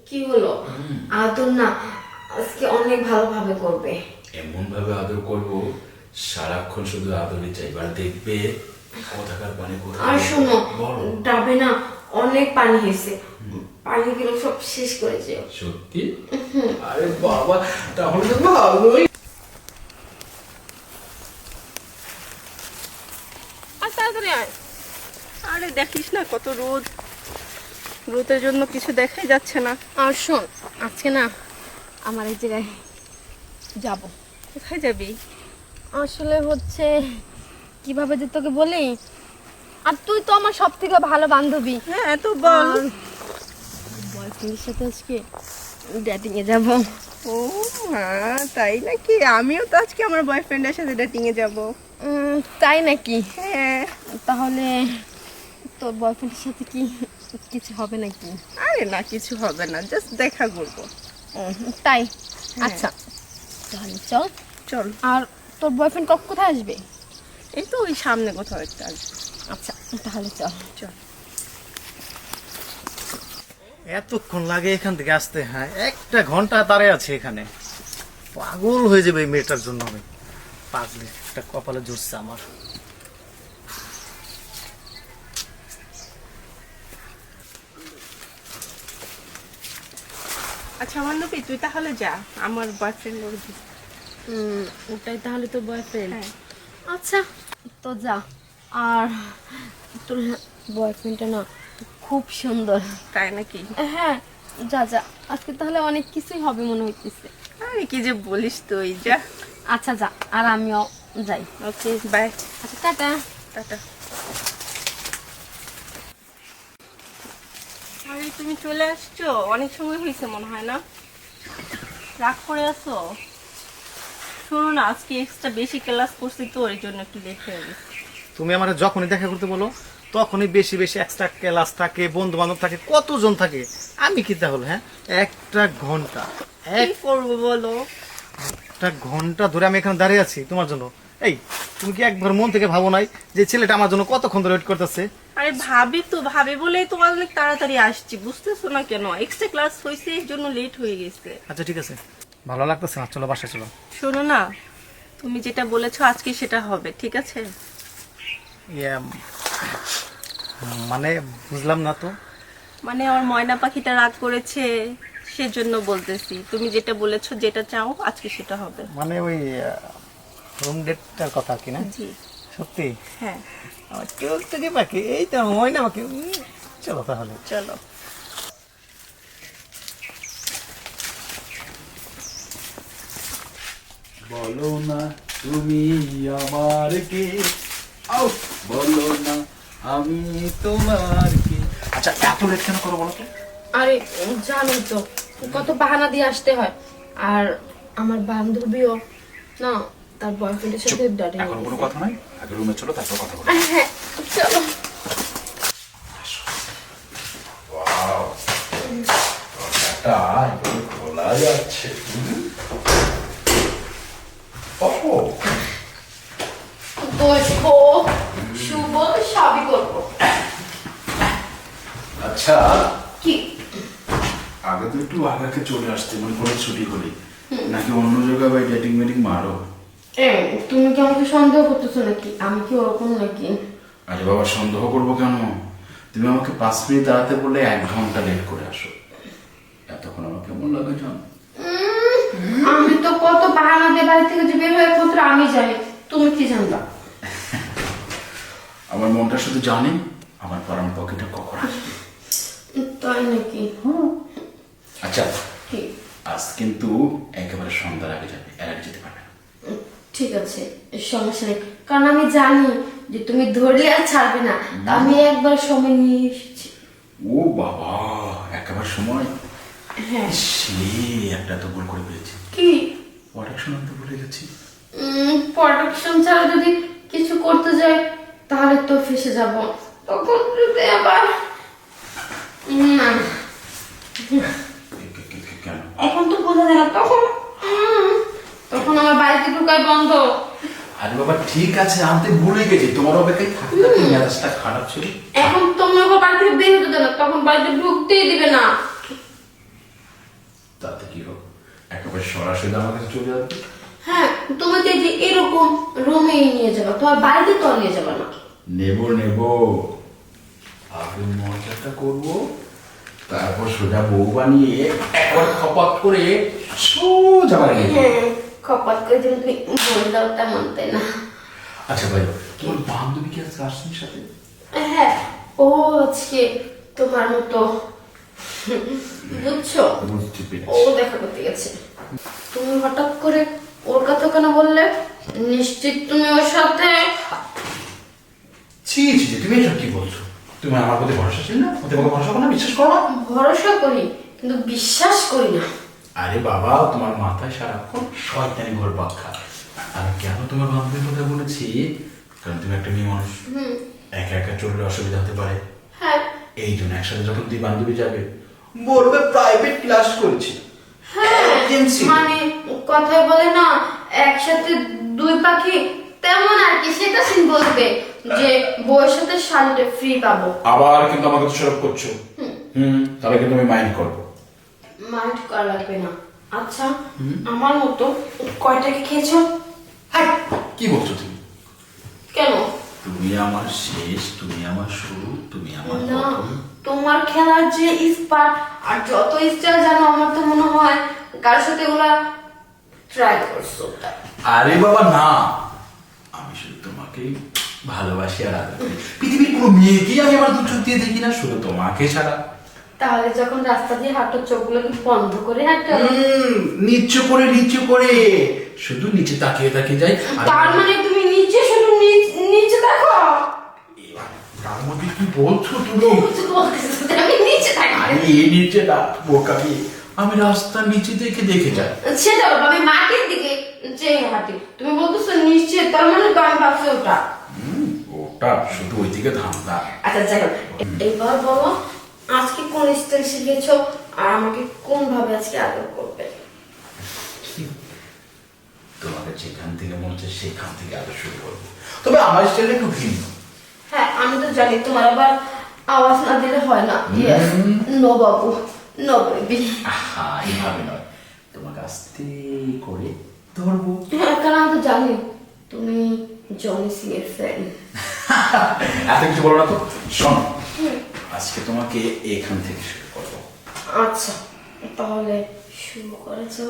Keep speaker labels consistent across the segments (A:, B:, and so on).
A: কি হলো? আদর না আজকে অনেক ভালোভাবে করবে।
B: এমন ভাবে আদর করব সারাক্ষণ শুধু আদরই চাইবার দেখবে কোথাকার পানি কোথায়।
A: আর শোনো, ডাবে না অনেক পানি হয়েছে, পানিগুলো সব শেষ করেছে।
B: সত্যি? আরে বাবা, তাহলে তো ভালোই।
C: তাড়াতাড়ি আয়। আরে দেখিস না কত রোদ, রোদের জন্য কিছু দেখাই যাচ্ছে না।
A: আর শোন, আজকে না আমার এই জায়গায় যাব।
C: কোথায় যাবি?
A: আসলে হচ্ছে কিভাবে যে তোকে বলি, আর তুই তো আমার সব থেকে ভালো বান্ধবী।
C: হ্যাঁ তো বল।
A: বয়ফ্রেন্ডের সাথে আজকে ডেটিং এ যাব।
C: ও হ্যাঁ, তাই নাকি? আমিও তো আজকে আমার বয়ফ্রেন্ডের সাথে ডেটিং এ যাব।
A: তাই নাকি?
C: হ্যাঁ।
A: তাহলে তোর বয়ফ্রেন্ডের সাথে কি কিছু হবে নাকি?
C: আরে না, কিছু হবে না, জাস্ট দেখা করবো।
A: তাই? আচ্ছা তাহলে চল।
C: চল।
A: আর তোর বয়ফ্রেন্ড কোথায় আসবে?
C: এই তো ওই সামনে কোথাও একটা আসবে।
A: আচ্ছা তাহলে চল।
C: চল।
D: এতক্ষণ লাগে এখান থেকে আসতে? হ্যাঁ, 1 ঘন্টা দাঁড়িয়ে আছে এখানে। পাগল হয়ে যাবে এই মেয়েটার জন্য। আমি পাগলি একটা কপালে জুটছে আমার।
C: আচ্ছা মান্নবী, তুই তাহলে যা, আমার বয়ফ্রেন্ড ওর।
A: ওটাই তাহলে তোর বয়ফ্রেন্ড?
C: হ্যাঁ।
A: আচ্ছা তো যা। আর তোর বয়ফ্রেন্ডটা না খুব সুন্দর।
C: তাই নাকি?
A: হ্যাঁ যা যা, আজকে তাহলে অনেক কিছুই হবে মনে হইতেছে।
C: আরে কি যে বলিস তুই, যা।
A: আচ্ছা যা, আর আমিও যাই।
C: Okay bye.
A: আচ্ছা টাটা।
C: টাটা। আরে তুমি চলে আসছো, অনেক সময় হয়েছে মনে হয় না? রাগ করে আছো? শোনো না, আজকে এক্সট্রা বেশি ক্লাস করছি তো এর জন্য একটু লেট হয়ে গেছে।
D: তুমি আমার যখনই দেখা করতে বলো তখনই বেশি বেশি এক্সট্রা ক্লাস থাকে, বন্ধু বান্ধব থাকে, কতজন থাকে। আমি কি তাহলে? হ্যাঁ, 1 ঘন্টা
C: কি করবো বলো?
D: 1 ঘন্টা ধরে আমি এখানে দাঁড়িয়ে আছি তোমার জন্য। এই, তুমি কি একবার মন থেকে ভাবো নাই যে ছেলেটা আমার জন্য কতক্ষণ ধরে ওয়েট করতেছে?
C: আরে ভাবি তো, ভাবি বলেই তো অনেক তাড়াতাড়ি আসছি, বুঝতেছো না কেন? এক্সট্রা ক্লাস হয়েছে এর জন্য লেট হয়ে গেছে।
D: আচ্ছা ঠিক আছে, ভালো লাগতেছে না, চলো বাসায় চলো।
C: শোনো না, তুমি যেটা বলেছো আজকে সেটা হবে, ঠিক আছে?
D: ইয়ে, মানে বুঝলাম না তো।
C: মানে ওর ময়না পাখিটা রাগ করেছে সেজন্য বলতেছি, তুমি যেটা বলেছো, যেটা চাও আজকে সেটা হবে।
D: মানে ওই রুম ডেটটার কথা কি না?
C: জি
D: সত্যি?
C: হ্যাঁ।
D: আমার টুকটুকি পাখি, এই তো ময়না পাখি। চলো তাহলে।
C: চলো।
B: বলো না তুমি আমার কে, আও বলো না আমি তোমার কে। আচ্ছা এত লেট কেন করো বলো তো?
A: আরে জানোই তো কত বাহানা দিয়ে আসতে হয়। আর আমার বান্ধবীও না তার বয়ফ্রেন্ডের সাথে ডেটিং
B: এখন কোনো কথা নাই, আগে রুমে চলো তারপর কথা বলো।
A: হ্যাঁ চলো।
B: ওয়াও, দরজাটা একদম খোলা যাচ্ছে। ওহো,
A: বসবো, শুভ, সবই করবো।
B: আচ্ছা
A: কি?
B: আগে তো একটু আগে চলে আসতে, মানে কোনো ছুটি হলে, নাকি অন্য জায়গায় বা ডেটিং মেটিং মারো?
A: তুমি কি আমাকে সন্দেহ করতেছো নাকি? আমি কি ওরকম নাকি?
B: আরে বাবা, সন্দেহ করবো কেন? তুমি আমাকে 5 মিনিট দাঁড়াতে বললে 1 ঘন্টা লেট করে আসো। এতক্ষণ আমার কেমন লাগে জানো?
A: আমি তো কত বাহানা দিয়ে বাড়ি থেকে যে বের হয়ে একমাত্র আমি জানি, তুমি কি জানবা?
B: আমার মনটা শুধু জানে আমার পরাণ পকেটে কখন আসবে।
A: তাই নাকি?
B: আচ্ছা
A: কি?
B: আজ কিন্তু একেবারে সন্ধ্যার আগে যাবে, এর আগে যেতে পারবে না।
A: ঠিক আছে, সমস্যা নেই, কারণ আমি জানি যে তুমি ধরলে আর ছাড়বে না। আমি একবার সময় নিয়ে এসেছি।
B: ও বাবা, একেবারে সময়।
A: হ্যাঁ।
B: সে একটা তো ভুল করে ফেলেছি।
A: কি?
B: প্রোডাকশন আনতে ভুলে গেছি।
A: প্রোডাকশন ছাড়া যদি কিছু করতে যাই তাহলে তো ফেসে যাব। তখন যদি আবার না,
B: কেন?
A: এখন তো বোঝা যায় না, তখন তখন আমার বাড়িতে ঢুকাই বন্ধ।
B: আরে বাবা ঠিক আছে, আনতে ভুলে গেছি, তোমার অপেক্ষায় থাকতে থাকতে মেজাজটা খারাপ ছিল।
A: এখন তোমাকে বাড়ি থেকে বের হতে দেবে না, তখন বাড়িতে ঢুকতেই দিবে না।
B: তাতে কি হোক, একেবারে সরাসরি আমার কাছে চলে যাবে।
A: হ্যাঁ, তুমি তো এই যে এরকম রুমেই নিয়ে যাবে, তোমার বাড়িতে তো আর নিয়ে যাবে না।
B: নেব নেব, আগে মজাটা করবো, তারপর সোজা বউ বানিয়ে একবার খপাত করে সোজা বাড়ি নিয়ে যাবো।
A: হ্যাঁ, খপাত করে যদি তুমি বলে দাও তেমন, তাই না?
B: আচ্ছা ভাই, তোমার বান্ধবী কি আজকে আসছেন সাথে?
A: হ্যাঁ, ও আজকে তোমার মতো, বুঝছো,
B: বুঝতে
A: ও
B: পেরেছি।
A: দেখা করতে গেছে। তুমি হঠাৎ করে ওর কথা কেন বললে? নিশ্চিত তুমি ওর সাথে।
B: ছি ছি ছি, তুমি এসব কি বলছো? তুমি আমার প্রতি ভরসা ছিল না? তোমাকে ভরসা করো না, বিশ্বাস করো না?
A: ভরসা করি কিন্তু বিশ্বাস করি না।
B: আরে বাবা, তোমার মাথায় সারাক্ষণ শয়তানি ঘুরপাক খায়। আর কেন তোমার বান্ধবীর কথা বলেছি, কারণ তুমি একটা মেয়ে মানুষ, একা একা চললে অসুবিধা হতে পারে।
A: হ্যাঁ
B: এই জন্য একসাথে যখন দুই বান্ধবী যাবে, বলবে প্রাইভেট ক্লাস করেছি।
A: হ্যাঁ,
B: Emergency।
A: মানে কথায় বলে না, একসাথে দুই পাখি, তেমন আর কি। সেটা সিন বলবে যে বউয়ের সাথে শান্তি ফ্রি পাবো।
B: আবার কিন্তু আমাকে দোষারোপ করছো। তাহলে কিন্তু আমি মাইন্ড করবো।
A: মাইন্ড করা লাগবে না। আচ্ছা, আমার মতো কয়টাকে খেয়েছো?
B: হাই, কি বলছো তুমি?
A: কেন?
B: তুমি আমার শেষ, তুমি আমার শুরু, তুমি আমার
A: না,
B: প্রথম।
A: তোমার খেলার যে স্পার্ট আর যত স্টাইল জানো, আমার তো মনে হয় কার সাথে ওগুলা ট্রাই করছো।
B: আরে বাবা না, আমি শুধু তোমাকেই ভালোবাসি আর আদর করি। পৃথিবীর কোনো মেয়েকেই আমি আমার দু চোখ দিয়ে দেখি না, শুধু তোমাকে ছাড়া।
A: তাহলে যখন রাস্তা দিয়ে হাঁটো, চোখগুলো কি বন্ধ করে হাঁটো?
B: নিচু করে নিচু করে, শুধু নিচে তাকিয়ে তাকিয়ে যাই। আর
A: তার মানে তুমি নিচে শুধু নিচে দেখো?
B: তার মধ্যে কি বলছো তুমি?
A: বলতেছো যে আমি নিচে থাকি?
B: আরে এই নিচে না বোকামি, আমি রাস্তার নিচে দেখে দেখে যাই।
A: সেটা বলো, আমি মাটির দিকে যে হাঁটি, তুমি বলতেছো নিচে, তার মানে তো আমি ভাবছি ওটা।
B: ওটা শুধু ওইদিকে ধান্দা।
A: আচ্ছা যাই হোক, এবার বলো আজকে কোন স্টাইল শিখেছো আর আমাকে কোন ভাবে আজকে আদর করবে?
B: তোমাকে যেখান থেকে মনে হচ্ছে সেখান থেকে আরো শুরু করবো, তবে আমার স্টাইলটা একটু ভিন্ন।
A: হ্যাঁ, আমি তো জানি তোমার আবার আওয়াজ না দিলে হয় না। নো বাবু, নো বেবি।
B: আহা, এইভাবে নয়, তোমাকে আস্তে করে ধরবো।
A: হ্যাঁ, কারণ আমি তো জানি তুমি জনি সিং এর ফ্যান।
B: এত কিছু বলো না তো, শোনো, আজকে তোমাকে এখান থেকে শুরু করবো।
A: আচ্ছা, তাহলে শুরু করেছো।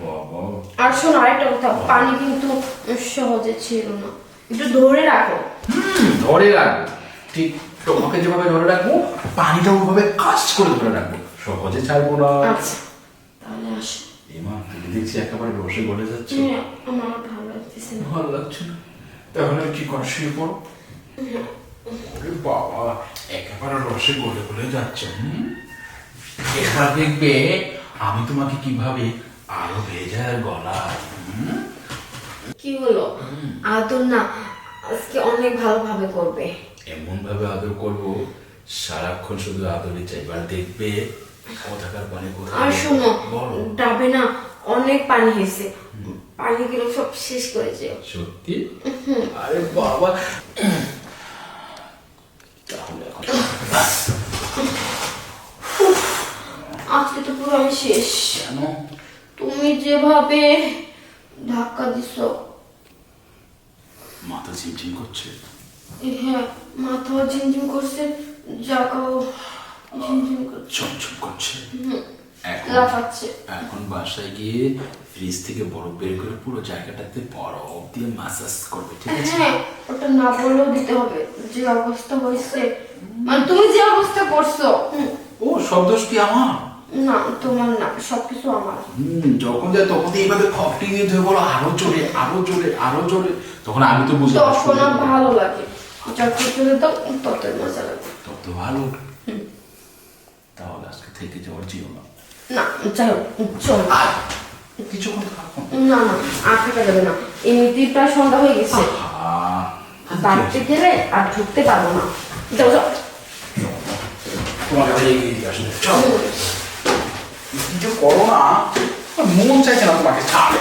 B: বাবা,
A: আর শোনো, আরেকটা কথা, পানি কিন্তু সহজে ছিল না, একটু ধরে রাখো।
B: ধরে রাখবো, ঠিক তোমাকে যেভাবে ধরে রাখবো, পানিটা ওইভাবে কাজ করে ধরে রাখবো, সহজে ছাড়বো না।
A: আচ্ছা, তাহলে আসো।
B: এমা, তুমি দেখছি একেবারে রসে গলে যাচ্ছে।
A: হ্যাঁ, আমার ভালো লাগতেছে না।
B: ভালো লাগছে না, তাহলে কি করো, শুয়ে পড়ো। ওরে বাবা, একেবারে রসে গলে গলে যাচ্ছে। এবার দেখবে আমি তোমাকে কিভাবে আরো ভেজার গলায়।
A: কি হলো? আদর না আজকে অনেক ভালোভাবে করবে।
B: এমন ভাবে আদর করবো, সারাক্ষণ শুধু আদরই চাই। এবার দেখবে কোথাকার পানি কোথায়।
A: আর শোনো,
B: বলো।
A: ডাবে না অনেক পানি হয়েছে, পানিগুলো সব শেষ করেছে।
B: সত্যি? আরে বাবা, তাহলে এখন
A: আজকে তো পুরো আমি শেষ।
B: কেন?
A: তুমি যেভাবে ধাক্কা দিছ,
B: মাথা ঝিমঝিম করছে?
A: হ্যাঁ, মাথাও ঝিমঝিম করছে, জায়গাও ঝিমঝিম করছে,
B: চমচম করছে। এখন
A: লাফাচ্ছে।
B: এখন বাসায় গিয়ে ফ্রিজ থেকে বরফ বের করে পুরো জায়গাটাতে বরফ দিয়ে মাসাজ করবে, ঠিক আছে?
A: হ্যাঁ, ওটা না বললেও দিতে হবে, যে অবস্থা হয়েছে, মানে তুমি যে অবস্থা করছো।
B: ও, সব দোষ কি আমার?
A: না, তোমার না, সবকিছু আমার।
B: যখন যায় তখন এইভাবে খপটি দিয়ে ধরে বলো আরো জোরে, আরো জোরে, আরো জোরে, তখন আমি তো বুঝতে
A: তখন আর ভালো লাগে, যত চলে তো ততই মজা লাগে।
B: তত ভালো। তাহলে আজকে থেকে যাওয়ার জিও না।
A: না, যাই হোক, চল।
B: আর কিছুক্ষণ থাকো।
A: না না, আর থাকা যাবে না, এমনিতেই প্রায় সন্ধ্যা হয়ে গেছে। বাড়িতে গেলে আর ঢুকতে পারবো না। যাও যাও।
B: তোমার কাছে এগিয়ে দিয়ে আসলে চলো। কিছু করো না, মন চাইছে না তোমাকে ছাড়ে।